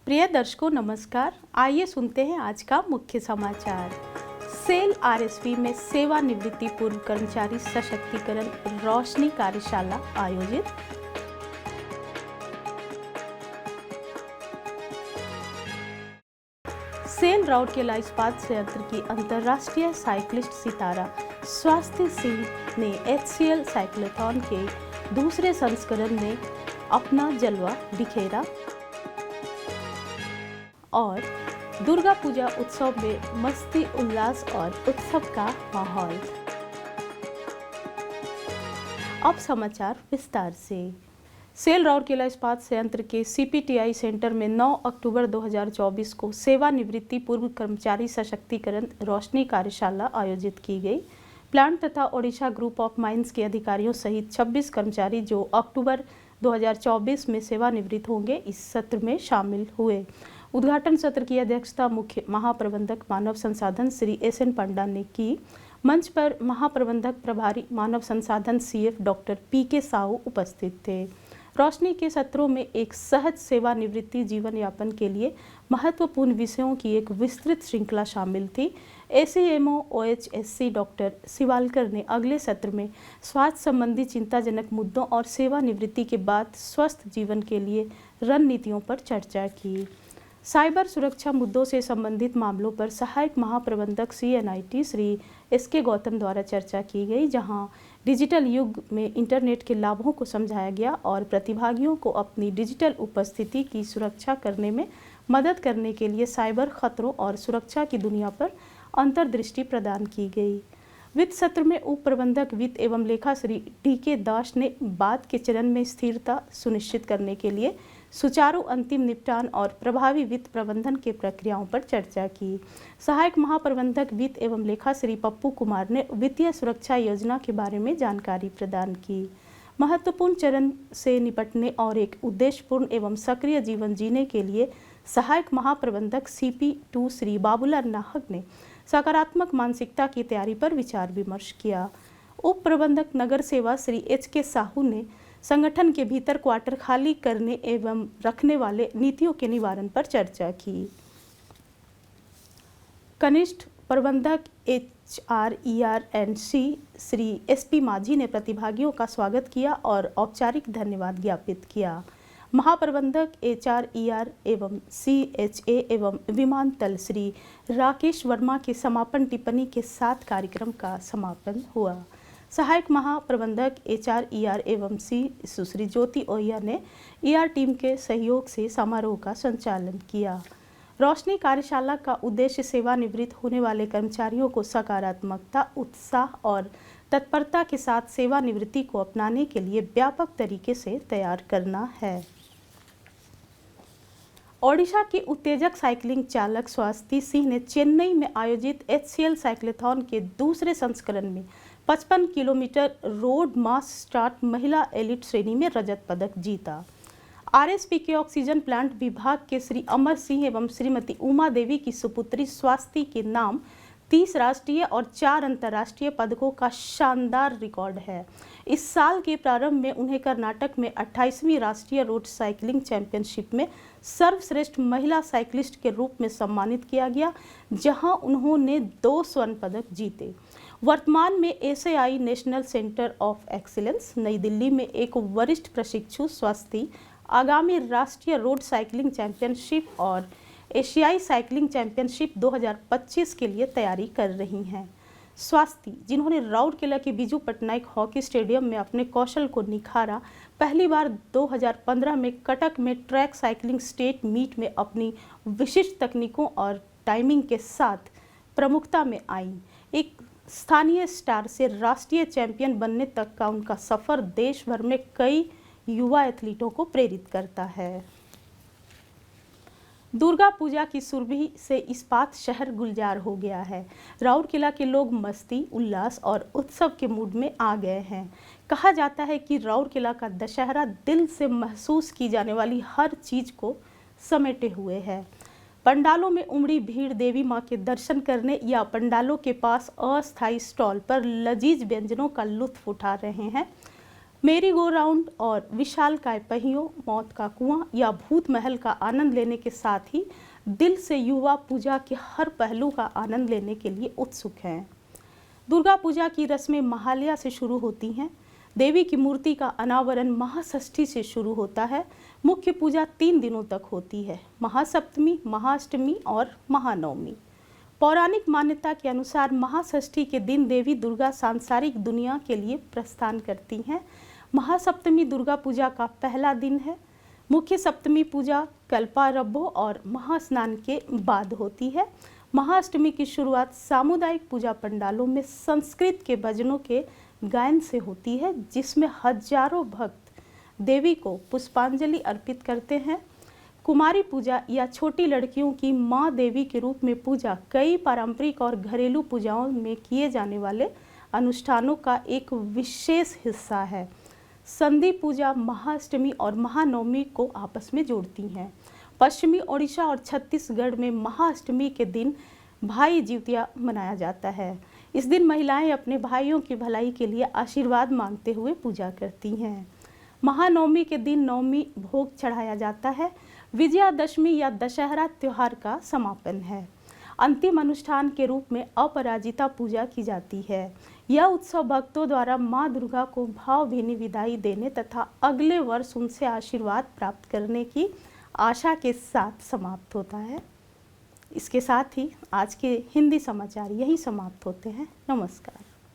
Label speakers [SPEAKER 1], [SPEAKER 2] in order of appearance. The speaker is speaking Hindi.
[SPEAKER 1] प्रिय दर्शकों नमस्कार। आइए सुनते हैं आज का मुख्य समाचार। सेल आरएसपी में सेवानिवृत्ति पूर्व कर्मचारी सशक्तिकरण रोशनी कार्यशाला आयोजित। सेल राउरकेला इस्पात संयंत्र की अंतर्राष्ट्रीय साइक्लिस्ट सितारा स्वास्थ्य सिंह ने HCL साइक्लोथॉन के दूसरे संस्करण में अपना जलवा बिखेरा और दुर्गा पूजा उत्सव में मस्ती उल्लास और उत्सव का माहौल। अब समाचार विस्तार से। सेल राउरकेला इस्पात संयंत्र के CPTI सेंटर में 9 अक्टूबर 2024 को सेवानिवृत्ति पूर्व कर्मचारी सशक्तिकरण रोशनी कार्यशाला आयोजित की गई। प्लांट तथा ओडिशा ग्रुप ऑफ माइंस के अधिकारियों सहित 26 कर्मचारी जो अक्टूबर 2024 में सेवानिवृत्त होंगे इस सत्र में शामिल हुए। उद्घाटन सत्र की अध्यक्षता मुख्य महाप्रबंधक मानव संसाधन श्री SN पंडा ने की। मंच पर महाप्रबंधक प्रभारी मानव संसाधन CF डॉक्टर PK साहू उपस्थित थे। रोशनी के सत्रों में एक सहज सेवानिवृत्ति जीवन यापन के लिए महत्वपूर्ण विषयों की एक विस्तृत श्रृंखला शामिल थी। ACMO OHSC डॉक्टर शिवालकर ने अगले सत्र में स्वास्थ्य संबंधी चिंताजनक मुद्दों और सेवानिवृत्ति के बाद स्वस्थ जीवन के लिए रणनीतियों पर चर्चा की। साइबर सुरक्षा मुद्दों से संबंधित मामलों पर सहायक महाप्रबंधक CNIT श्री SK गौतम द्वारा चर्चा की गई, जहां डिजिटल युग में इंटरनेट के लाभों को समझाया गया और प्रतिभागियों को अपनी डिजिटल उपस्थिति की सुरक्षा करने में मदद करने के लिए साइबर खतरों और सुरक्षा की दुनिया पर अंतर्दृष्टि प्रदान की गई। वित्त सत्र में उप प्रबंधक वित्त एवं लेखा श्री DK दास ने बाद के चरण में स्थिरता सुनिश्चित करने के लिए सुचारू अंतिम निपटान और प्रभावी वित्त प्रबंधन के प्रक्रियाओं पर चर्चा की। सहायक महाप्रबंधक वित्त एवं लेखा श्री पप्पू कुमार ने वित्तीय सुरक्षा योजना के बारे में जानकारी प्रदान की। महत्वपूर्ण चरण से निपटने और एक उद्देश्यपूर्ण एवं सक्रिय जीवन जीने के लिए सहायक महाप्रबंधक CP2 श्री बाबूलाल नाहक ने सकारात्मक मानसिकता की तैयारी पर विचार विमर्श किया। उप प्रबंधक नगर सेवा श्री HK साहू ने संगठन के भीतर क्वार्टर खाली करने एवं रखने वाले नीतियों के निवारण पर चर्चा की। कनिष्ठ प्रबंधक HRER&C श्री SP माझी ने प्रतिभागियों का स्वागत किया और औपचारिक धन्यवाद ज्ञापित किया। महाप्रबंधक HRER एवं CHA एवं विमानतल श्री राकेश वर्मा के समापन टिप्पणी के साथ कार्यक्रम का समापन हुआ। सहायक महाप्रबंधक HRER एवं C सुश्री ज्योति ओहिया ने ER टीम के सहयोग से समारोह का संचालन किया। रोशनी कार्यशाला का उद्देश्य सेवानिवृत्त होने वाले कर्मचारियों को सकारात्मकता, उत्साह और तत्परता के साथ सेवानिवृत्ति को अपनाने के लिए व्यापक तरीके से तैयार करना है। ओडिशा के उत्तेजक साइकिलिंग चालक स्वास्थ्य सिंह ने चेन्नई में आयोजित HCL साइक्लोथॉन के दूसरे संस्करण में 55 किलोमीटर रोड मास स्टार्ट महिला एलिट श्रेणी में रजत पदक जीता। RSP के ऑक्सीजन प्लांट विभाग के श्री अमर सिंह एवं श्रीमती उमा देवी की सुपुत्री स्वास्थ्य के नाम 30 राष्ट्रीय और 4 अंतर्राष्ट्रीय पदकों का शानदार रिकॉर्ड है। इस साल के प्रारंभ में उन्हें कर्नाटक में 28वीं राष्ट्रीय रोड साइकिलिंग चैंपियनशिप में सर्वश्रेष्ठ महिला साइकिलिस्ट के रूप में सम्मानित किया गया, जहां उन्होंने 2 स्वर्ण पदक जीते। वर्तमान में SAI national centre of excellence नई दिल्ली में एक वरिष्ठ प्रशिक्षु स्वास्थ्य आगामी राष्ट्रीय रोड साइकिलिंग चैंपियनशिप और एशियाई साइकिलिंग चैंपियनशिप 2025 के लिए तैयारी कर रही हैं। स्वास्थ्य, जिन्होंने राउरकेला के बीजू पटनायक हॉकी स्टेडियम में अपने कौशल को निखारा, पहली बार 2015 में कटक में ट्रैक साइकिलिंग स्टेट मीट में अपनी विशिष्ट तकनीकों और टाइमिंग के साथ प्रमुखता में आई। एक स्थानीय स्टार से राष्ट्रीय चैंपियन बनने तक का उनका सफर देश भर में कई युवा एथलीटों को प्रेरित करता है। दुर्गा पूजा की सुरभि से इस्पात शहर गुलजार हो गया है। राउरकेला के लोग मस्ती, उल्लास और उत्सव के मूड में आ गए हैं। कहा जाता है कि राउरकेला का दशहरा दिल से महसूस की जाने वाली हर चीज को समेटे हुए है। पंडालों में उमड़ी भीड़ देवी मां के दर्शन करने या पंडालों के पास अस्थायी स्टॉल पर लजीज व्यंजनों का लुत्फ उठा रहे हैं। मेरी गो राउंड और विशालकाय पहियों, मौत का कुआं या भूत महल का आनंद लेने के साथ ही दिल से युवा पूजा के हर पहलू का आनंद लेने के लिए उत्सुक हैं। दुर्गा पूजा की रस्में महालया से शुरू होती हैं। देवी की मूर्ति का अनावरण महाषष्ठी से शुरू होता है। मुख्य पूजा 3 दिनों तक होती है: महासप्तमी, महाअष्टमी और महानवमी। पौराणिक मान्यता के अनुसार महाषष्ठी के दिन देवी दुर्गा सांसारिक दुनिया के लिए प्रस्थान करती हैं। महासप्तमी दुर्गा पूजा का पहला दिन है। मुख्य सप्तमी पूजा कल्पारंभो और महास्नान के बाद होती है। महाअष्टमी की शुरुआत सामुदायिक पूजा पंडालों में संस्कृत के भजनों के गायन से होती है, जिसमें हजारों भक्त देवी को पुष्पांजलि अर्पित करते हैं। कुमारी पूजा या छोटी लड़कियों की माँ देवी के रूप में पूजा कई पारंपरिक और घरेलू पूजाओं में किए जाने वाले अनुष्ठानों का एक विशेष हिस्सा है। संधि पूजा महाअष्टमी और महानवमी को आपस में जोड़ती हैं। पश्चिमी ओडिशा और छत्तीसगढ़ में महाअष्टमी के दिन भाई जिउतिया मनाया जाता है। इस दिन महिलाएं अपने भाइयों की भलाई के लिए आशीर्वाद मांगते हुए पूजा करती हैं। महानवमी के दिन नवमी भोग चढ़ाया जाता है। विजयादशमी या दशहरा त्योहार का समापन है। अंतिम अनुष्ठान के रूप में अपराजिता पूजा की जाती है। यह उत्सव भक्तों द्वारा मां दुर्गा को भावभीनी विदाई देने तथा अगले वर्ष उनसे आशीर्वाद प्राप्त करने की आशा के साथ समाप्त होता है। इसके साथ ही आज के हिंदी समाचार यहीं समाप्त होते हैं। नमस्कार।